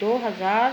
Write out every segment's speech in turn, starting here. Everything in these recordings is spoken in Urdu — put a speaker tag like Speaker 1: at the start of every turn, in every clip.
Speaker 1: 2000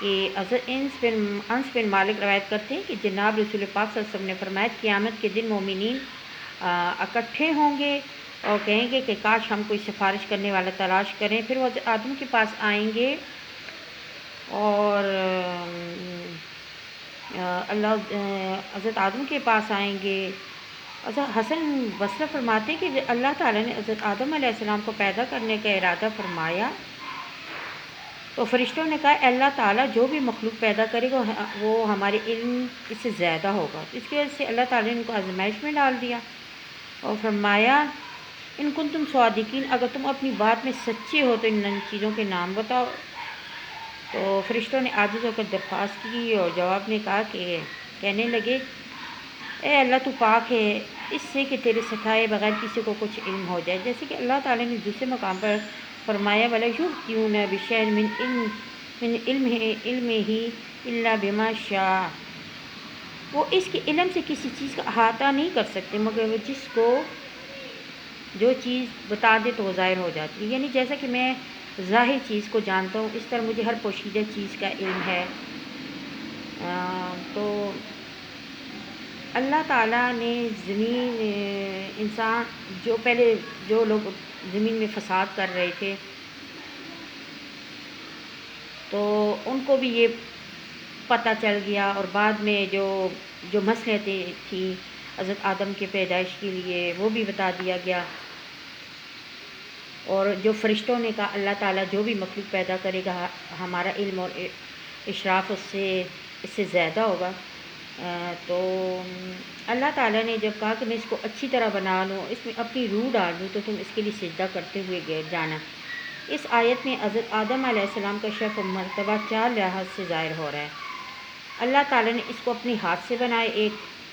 Speaker 1: کہ انس بن مالک روایت کرتے ہیں کہ جناب رسول پاک صلی اللہ علیہ وسلم نے فرمایا قیامت کے دن مومنین اکٹھے ہوں گے اور کہیں گے کہ کاش ہم کوئی سفارش کرنے والا تلاش کریں، پھر وہ حضرت آدم کے پاس آئیں گے اور حضرت آدم کے پاس آئیں گے۔ حضرت حسن بصری فرماتے ہیں کہ اللہ تعالیٰ نے حضرت آدم علیہ السلام کو پیدا کرنے کا ارادہ فرمایا تو فرشتوں نے کہا اللہ تعالیٰ جو بھی مخلوق پیدا کرے گا وہ ہمارے علم اس سے زیادہ ہوگا، اس کی وجہ سے اللہ تعالیٰ نے ان کو آزمائش میں ڈال دیا اور فرمایا ان کنتم صادقین، اگر تم اپنی بات میں سچے ہو تو ان چیزوں کے نام بتاؤ۔ تو فرشتوں نے عاجز ہو کر درخواست کی اور جواب میں کہا کہ کہنے لگے اے اللہ تو پاک ہے اس سے کہ تیرے سکھائے بغیر کسی کو کچھ علم ہو جائے، جیسے کہ اللہ تعالیٰ نے دوسرے مقام پر فرمایا وَلَا يُحِيطُونَ بِشَيْءٍ مِّنْ عِلْمِهِ إِلَّا بِمَا شَاءَ، وہ اس کے علم سے کسی چیز کا احاطہ نہیں کر سکتے مگر وہ جس کو جو چیز بتا دے تو وہ ظاہر ہو جاتی ہے، یعنی جیسا کہ میں ظاہر چیز کو جانتا ہوں اس طرح مجھے ہر پوشیدہ چیز کا علم ہے۔ تو اللہ تعالیٰ نے زمین انسان جو لوگ زمین میں فساد کر رہے تھے تو ان کو بھی یہ پتہ چل گیا اور بعد میں جو مصلحتیں تھیں حضرت آدم کے پیدائش کے لیے وہ بھی بتا دیا گیا، اور جو فرشتوں نے کہا اللہ تعالیٰ جو بھی مخلوق پیدا کرے گا ہمارا علم اور اشراف اس سے زیادہ ہوگا۔ تو اللہ تعالیٰ نے جب کہا کہ میں اس کو اچھی طرح بنا لوں، اس میں اپنی روح ڈال دوں تو تم اس کے لیے سجدہ کرتے ہوئے گر جانا۔ اس آیت میں حضرت آدم علیہ السلام کا شرف و مرتبہ 4 لحاظ سے ظاہر ہو رہا ہے۔ اللہ تعالیٰ نے اس کو اپنے ہاتھ سے بنائے، ایک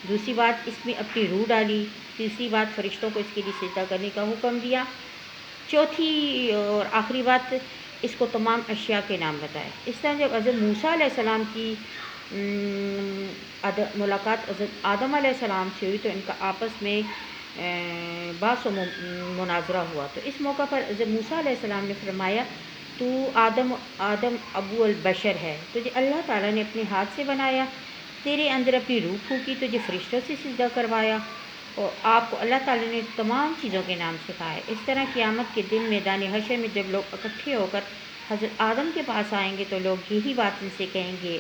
Speaker 1: دوسری بات اس میں اپنی روح ڈالی، تیسری بات فرشتوں کو اس کے لیے سجدہ کرنے کا حکم دیا، چوتھی اور آخری بات اس کو تمام اشیاء کے نام بتائے۔ اس طرح جب حضرت موسیٰ علیہ السلام کی ملاقات حضرت آدم علیہ السلام سے ہوئی تو ان کا آپس میں بحث و مناظرہ ہوا، تو اس موقع پر حضرت موسیٰ علیہ السلام نے فرمایا تو آدم ابو البشر ہے، تجھے اللہ تعالیٰ نے اپنے ہاتھ سے بنایا، تیرے اندر اپنی روح پھونکی، تجھے فرشتوں سے سجدہ کروایا اور آپ کو اللہ تعالیٰ نے تمام چیزوں کے نام سکھائے۔ اس طرح قیامت کے دن میدان حشر میں جب لوگ اکٹھے ہو کر حضرت آدم کے پاس آئیں گے تو لوگ یہی بات ان سے کہیں گے۔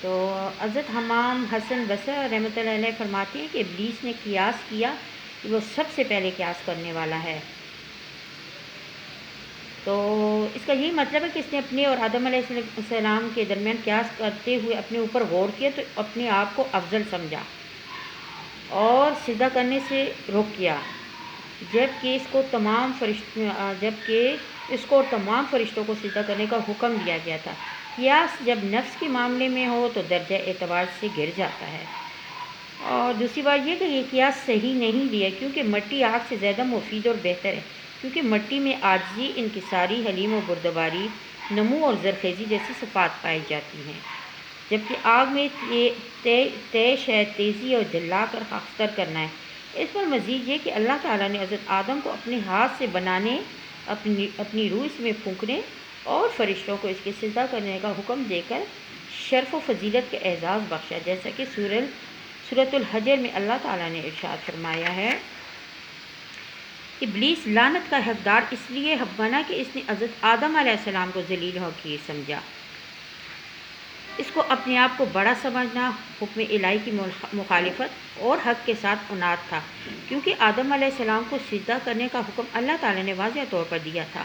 Speaker 1: تو حضرت امام حسن بصری رحمۃ اللہ علیہ فرماتے ہیں کہ ابلیس نے قیاس کیا کہ وہ سب سے پہلے قیاس کرنے والا ہے، تو اس کا یہی مطلب ہے کہ اس نے اپنے اور آدم علیہ السلام کے درمیان قیاس کرتے ہوئے اپنے اوپر غور کیا تو اپنے آپ کو افضل سمجھا اور سجدہ کرنے سے روک کیا، جبکہ اس کو اور تمام فرشتوں کو سجدہ کرنے کا حکم دیا گیا تھا۔ قیاس جب نفس کے معاملے میں ہو تو درجہ اعتبار سے گر جاتا ہے، اور دوسری بات یہ کہ یہ قیاس صحیح نہیں لیا کیونکہ مٹی آگ سے زیادہ مفید اور بہتر ہے، کیونکہ مٹی میں عاجزی، انکساری، حلیم و بردباری، نمو اور زرخیزی جیسی صفات پائی جاتی ہیں، جبکہ آگ میں تیش ہے، تیزی اور جلا کر خاکستر کرنا ہے۔ اس پر مزید یہ کہ اللہ تعالیٰ نے حضرت آدم کو اپنے ہاتھ سے بنانے، اپنی روح اس میں پھونکنے اور فرشتوں کو اس کے سجدہ کرنے کا حکم دے کر شرف و فضیلت کا اعزاز بخشا، جیسا کہ سورۃ الحجر میں اللہ تعالیٰ نے ارشاد فرمایا ہے ابلیس لعنت کا حقدار اس لیے بنا کہ اس نے حضرت آدم علیہ السلام کو ذلیل و حقیر سمجھا، اس کو اپنے آپ کو بڑا سمجھنا حکم الہی کی مخالفت اور حق کے ساتھ عناد تھا، کیونکہ آدم علیہ السلام کو سجدہ کرنے کا حکم اللہ تعالیٰ نے واضح طور پر دیا تھا،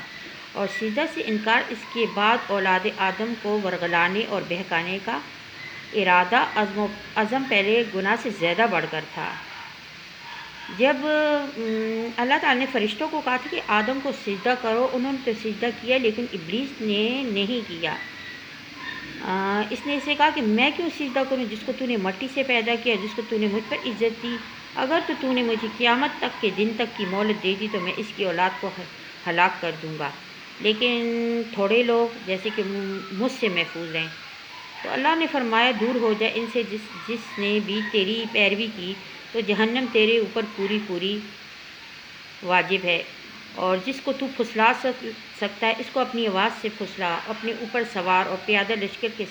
Speaker 1: اور سجدہ سے انکار اس کے بعد اولاد آدم کو ورگلانے اور بہکانے کا ارادہ عزم پہلے گناہ سے زیادہ بڑھ کر تھا۔ جب اللہ تعالیٰ نے فرشتوں کو کہا تھا کہ آدم کو سجدہ کرو، انہوں نے تو سجدہ کیا لیکن ابلیس نے نہیں کیا۔ اس نے اسے کہا کہ میں کیوں سجدہ کروں جس کو تو نے مٹی سے پیدا کیا، جس کو تو نے مجھ پر عزت دی، اگر تو نے مجھے قیامت تک کے دن تک کی مہلت دے دی تو میں اس کی اولاد کو ہلاک کر دوں گا، لیکن تھوڑے لوگ جیسے کہ مجھ سے محفوظ رہیں۔ تو اللہ نے فرمایا دور ہو جائے ان سے، جس نے بھی تیری پیروی کی تو جہنم تیرے اوپر پوری واجب ہے، اور جس کو تو پھسلا سکتا ہے اس کو اپنی آواز سے پھسلا، اپنے اوپر سوار اور پیادہ لشکر کے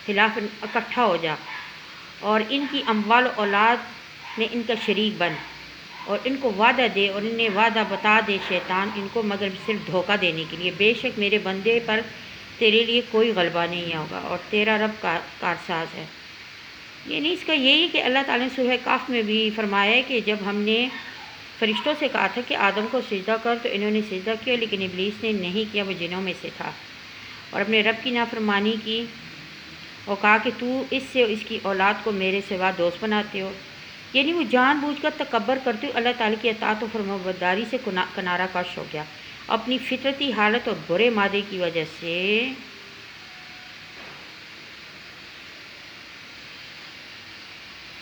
Speaker 1: خلاف اکٹھا ہو جا، اور ان کی اموال و اولاد میں ان کا شریک بن، اور ان کو وعدہ دے اور انہیں وعدہ بتا دے شیطان ان کو مگر صرف دھوکہ دینے کے لیے۔ بے شک میرے بندے پر تیرے لیے کوئی غلبہ نہیں ہوگا اور تیرا رب کارساز ہے۔ یعنی اس کا یہی کہ اللہ تعالیٰ نے سورہ کہف میں بھی فرمایا ہے کہ جب ہم نے فرشتوں سے کہا تھا کہ آدم کو سجدہ کر تو انہوں نے سجدہ کیا، لیکن ابلیس نے نہیں کیا، وہ جنوں میں سے تھا، اور اپنے رب کی نافرمانی کی اور کہا کہ تو اس سے اس کی اولاد کو میرے سوا دوست بناتے ہو۔ یعنی وہ جان بوجھ کر تکبر کرتے ہوئے اللہ تعالیٰ کی اطاعت و فرمانبرداری سے کنارہ کش ہو گیا، اپنی فطرتی حالت اور برے مادے کی وجہ سے